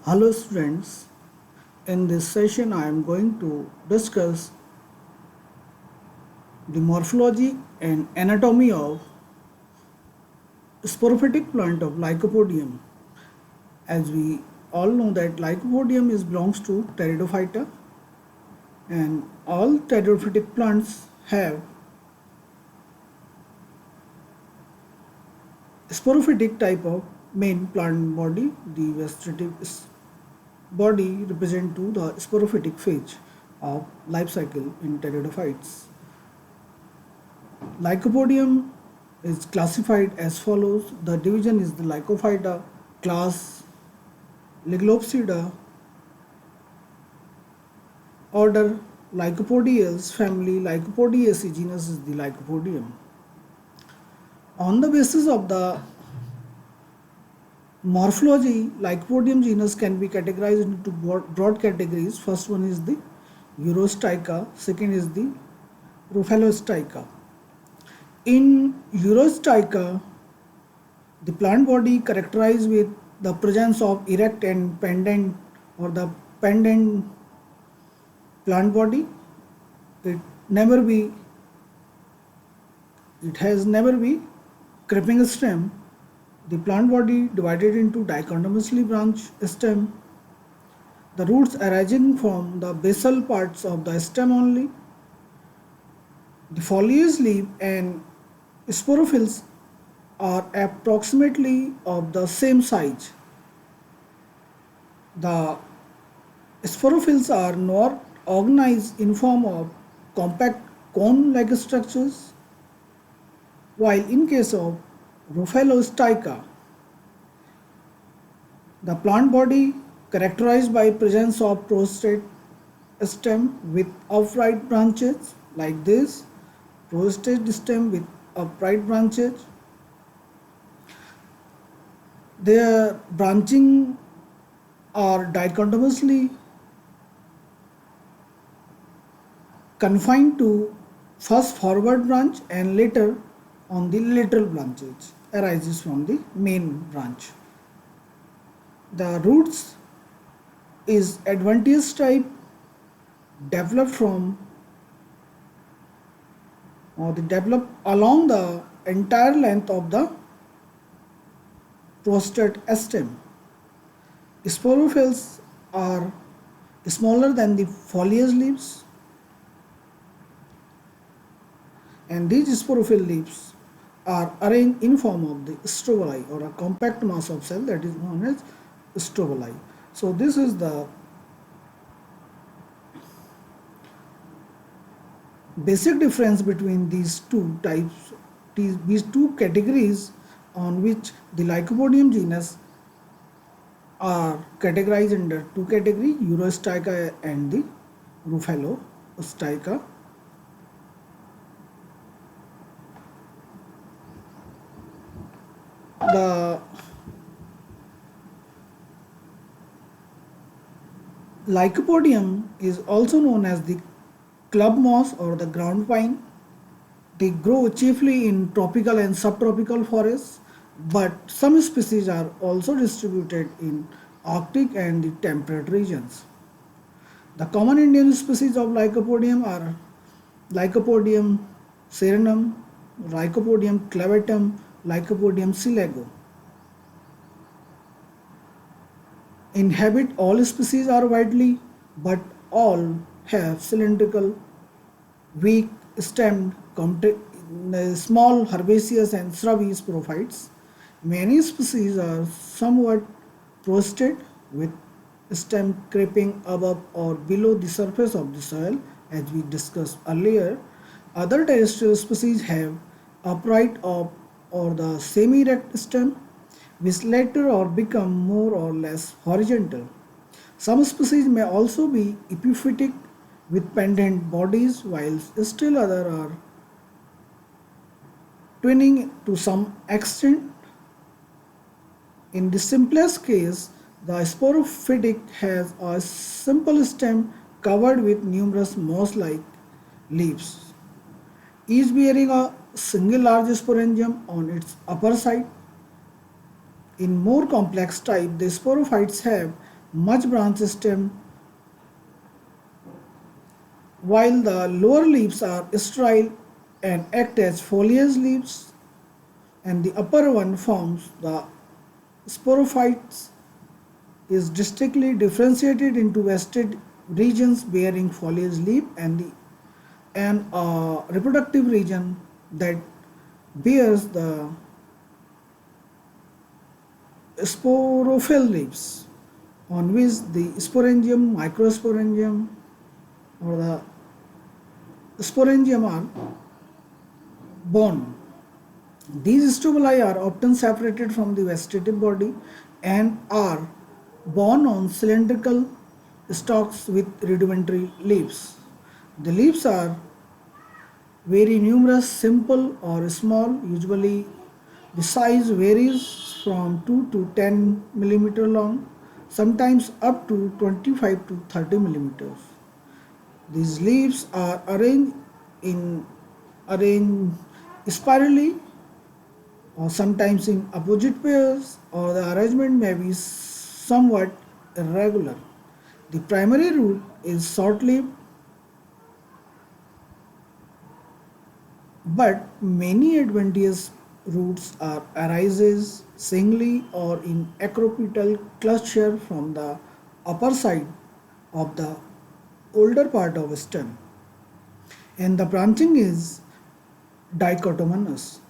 Hello students, in this session I am going to discuss the morphology and anatomy of sporophytic plant of Lycopodium. As we all know that Lycopodium belongs to Pteridophyta and all pteridophytic plants have sporophytic type of main plant body. The vegetative body represent to the sporophytic phase of life cycle in pteridophytes. Lycopodium is classified as follows. The division is the Lycophyta, class Liglopsida, order Lycopodiales, family Lycopodiaceae, genus is the Lycopodium. On the basis of the morphology, Lycopodium genus can be categorized into broad categories. First one is the Urostycha, second is the Ruphallostycha. In Urostycha, the plant body characterized with the presence of erect and pendant or the pendant plant body. It has never be creeping stem. The plant body divided into dichotomously branched stem. The roots arising from the basal parts of the stem only. The foliage leaf and sporophylls are approximately of the same size. The sporophylls are not organized in form of compact cone-like structures, while in case of Ruphallostycha, the plant body characterized by presence of prostrate stem with upright branches like this, prostrate stem with upright branches. Their branching are dichotomously confined to first forward branch and later on the lateral branches arises from the main branch. The roots is adventitious type developed from or they develop along the entire length of the prostrate stem. Sporophylls are smaller than the foliage leaves, and these sporophyll leaves are arranged in form of the strobili or a compact mass of cell that is known as strobili. So this is the basic difference between these two types, these two categories on which the Lycopodium genus are categorized under two categories, Urostycha and the Ruphallostycha. The Lycopodium is also known as the club moss or the ground pine. They grow chiefly in tropical and subtropical forests, but some species are also distributed in Arctic and the temperate regions. The common Indian species of Lycopodium are Lycopodium cerenum, Lycopodium clavatum, Lycopodium siligo. Inhabit all species are widely, but all have cylindrical, weak stemmed, small herbaceous and shrubby sporophytes. Many species are somewhat prostrate with stem creeping above or below the surface of the soil, as we discussed earlier. Other terrestrial species have upright or the semi-erect stem, which later or become more or less horizontal. Some species may also be epiphytic with pendant bodies, while still others are twinning to some extent. In the simplest case, the sporophytic has a simple stem covered with numerous moss-like leaves, each bearing a single large sporangium on its upper side. In more complex type, the sporophytes have much branch stem, while the lower leaves are sterile and act as foliage leaves, and the upper one forms the sporophytes, is distinctly differentiated into vested regions bearing foliage leaf and a reproductive region that bears the sporophyll leaves, on which the sporangium, microsporangium, or the sporangium are borne. These stimuli are often separated from the vegetative body and are borne on cylindrical stalks with rudimentary leaves. The leaves are very numerous, simple or small. Usually the size varies from 2 to 10 millimeter long, sometimes up to 25 to 30 millimeters. These leaves are in arranged spirally or sometimes in opposite pairs, or the arrangement may be somewhat irregular. The primary root is short-lived, but many adventitious roots are arises singly or in acropetal cluster from the upper side of the older part of stem, and the branching is dichotomous,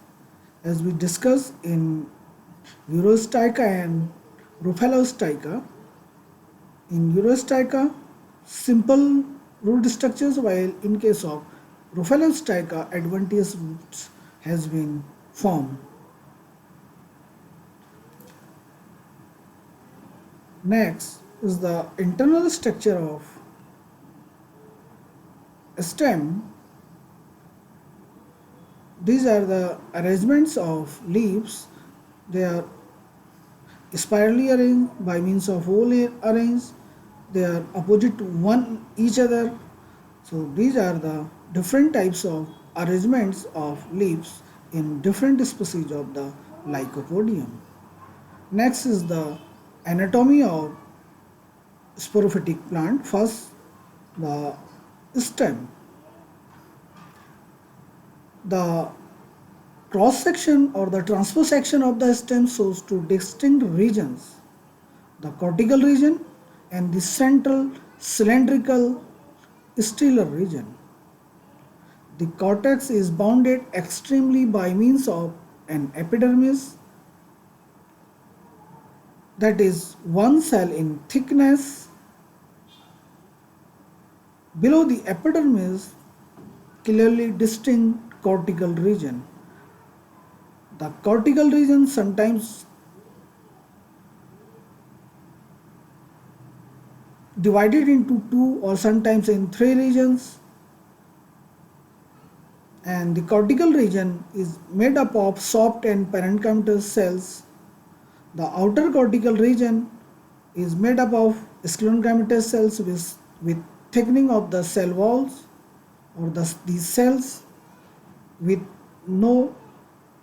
as we discussed in Urostycha and Ruphellostycha. In Urostycha, simple root structures, while in case of Ruphellostycha, adventitious roots has been formed. Next is the internal structure of stem. These are the arrangements of leaves. They are spirally arranged by means of hole arranged. They are opposite to one each other. So these are the different types of arrangements of leaves in different species of the Lycopodium. Next is the anatomy of sporophytic plant. First, the stem. The cross section or the transverse section of the stem shows two distinct regions, the cortical region and the central cylindrical stellar region. The cortex is bounded extremely by means of an epidermis that is one cell in thickness. Below the epidermis, clearly distinct cortical region. The cortical region sometimes divided into two or sometimes in three regions, and the cortical region is made up of soft and parenchymatous cells. The outer cortical region is made up of sclerenchymatous cells with thickening of the cell walls, or these cells with no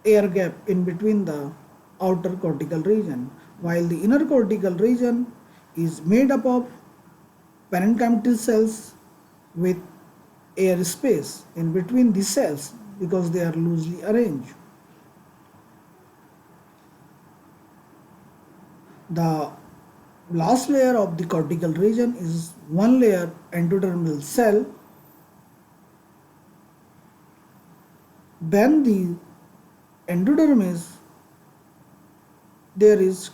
air gap in between the outer cortical region, while the inner cortical region is made up of parenchymatous cells with air space in between the cells because they are loosely arranged. The last layer of the cortical region is one layer endodermal cell. When the endodermis, there is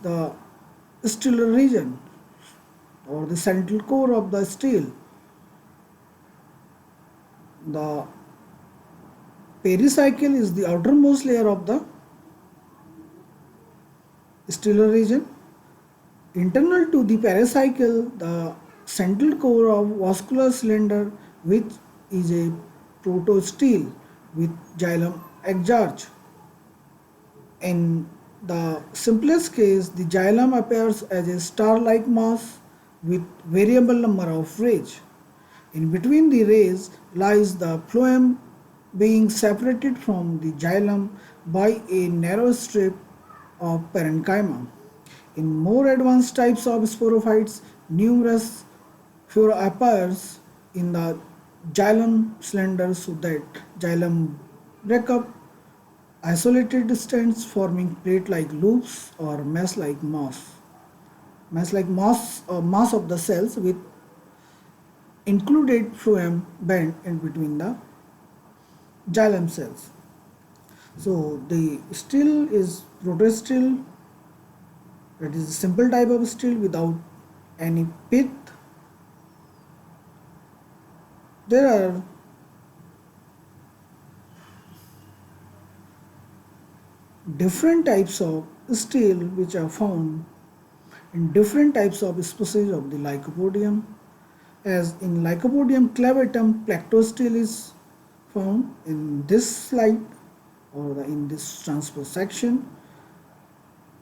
the stellar region or the central core of the stele. The pericycle is the outermost layer of the stellar region. Internal to the pericycle, the central core of vascular cylinder, which is a protostele with xylem exarch. In the simplest case, the xylem appears as a star-like mass with variable number of rays. In between the rays lies the phloem, being separated from the xylem by a narrow strip of parenchyma. In more advanced types of sporophytes, numerous flora appears in the xylem cylinder so that xylem break up isolated strands forming plate-like loops or mesh-like moss. Mesh-like moss or mass of the cells with included phloem band in between the xylem cells. So the still is protosteel, that is a simple type of still without any pith. There are different types of steel which are found in different types of species of the Lycopodium. As in Lycopodium clavatum, plectosteel is found in this slide or in this transpose section.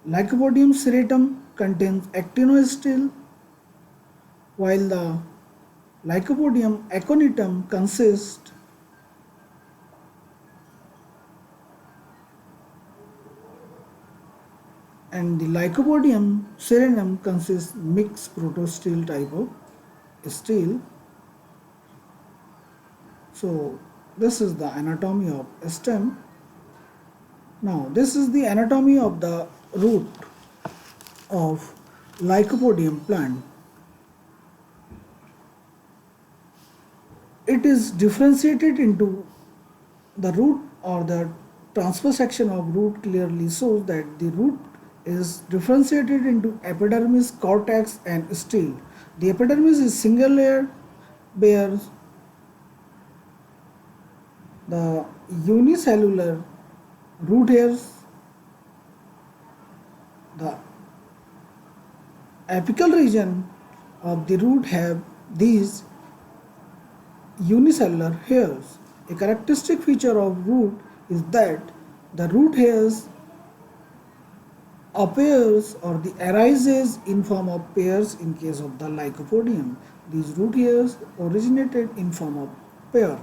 Lycopodium serratum contains actinosteel, while the Lycopodium aconitum consists and the Lycopodium serenum consists mixed protosteel type of steel. So this is the anatomy of stem. Now this is the anatomy of the root of Lycopodium plant. It is differentiated into the root or the transverse section of root clearly shows that the root is differentiated into epidermis, cortex and stele. The epidermis is single layer, bears the unicellular root hairs. The apical region of the root have these unicellular hairs. A characteristic feature of root is that the root hairs appears or the arises in form of pairs in case of the Lycopodium. These root hairs originated in form of pair.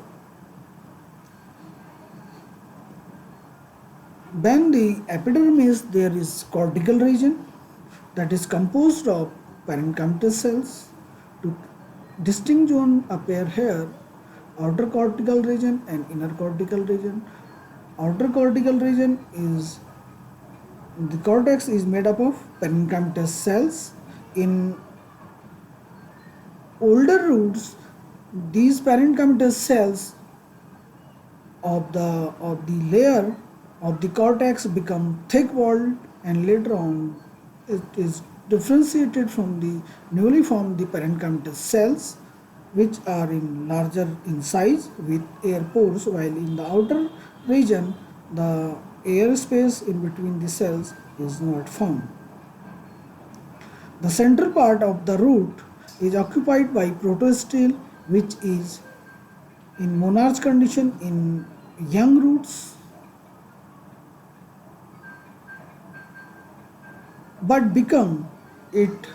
Then the epidermis, there is cortical region that is composed of parenchymatous cells. To distinguish a pair here, outer cortical region and inner cortical region. Outer cortical region is the cortex is made up of parenchymatous cells. In older roots, these parenchymatous cells of the layer of the cortex become thick-walled, and later on it is differentiated from the newly formed the parenchymatous cells, which are in larger in size with air pores, while in the outer region the air space in between the cells is not found. The central part of the root is occupied by protostele, which is in monarch condition in young roots but become it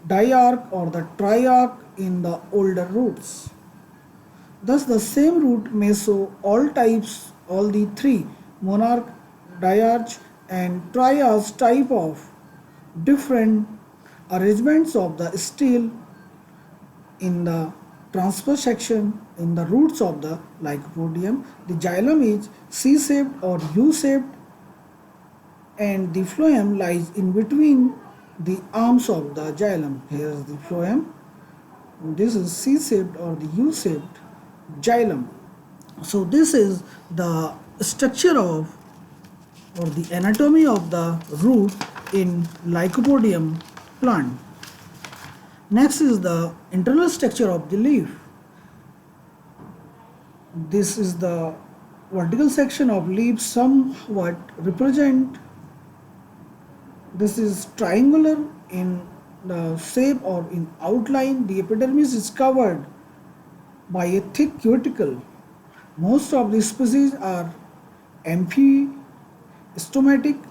diarch or the triarch in the older roots. Thus the same root may show all types, all the three monarch, diarch and triarch type of different arrangements of the stele in the transverse section in the roots of the Lycopodium. The xylem is C-shaped or U-shaped and the phloem lies in between the arms of the xylem. Here is the phloem. This is C-shaped or the U-shaped xylem. So this is the structure of or the anatomy of the root in Lycopodium plant. Next is the internal structure of the leaf. This is the vertical section of leaf somewhat represent. This is triangular in the shape or in outline. The epidermis is covered by a thick cuticle. Most of the species are amphistomatic.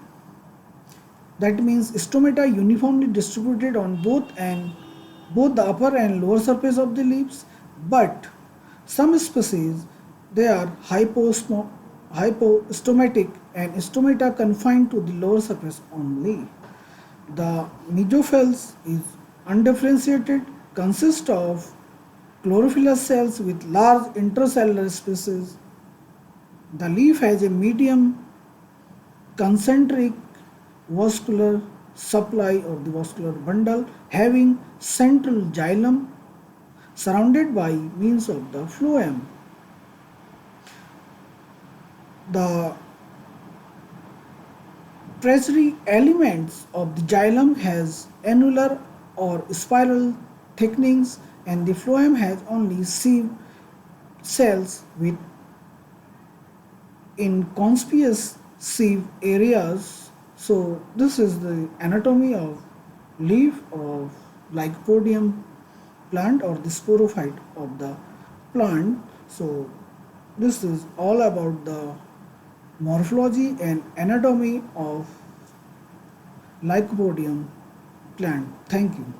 That means stomata uniformly distributed on both the upper and lower surface of the leaves, but some species they are hypostomatic and stomata confined to the lower surface only. The mesophyll is undifferentiated, consists of chlorophyllous cells with large intracellular spaces. The leaf has a medium concentric vascular supply or the vascular bundle having central xylem surrounded by means of the phloem. The tracery elements of the xylem has annular or spiral thickenings and the phloem has only sieve cells with inconspicuous sieve areas. So this is the anatomy of leaf of Lycopodium plant or the sporophyte of the plant. So this is all about the morphology and anatomy of Lycopodium plant. Thank you.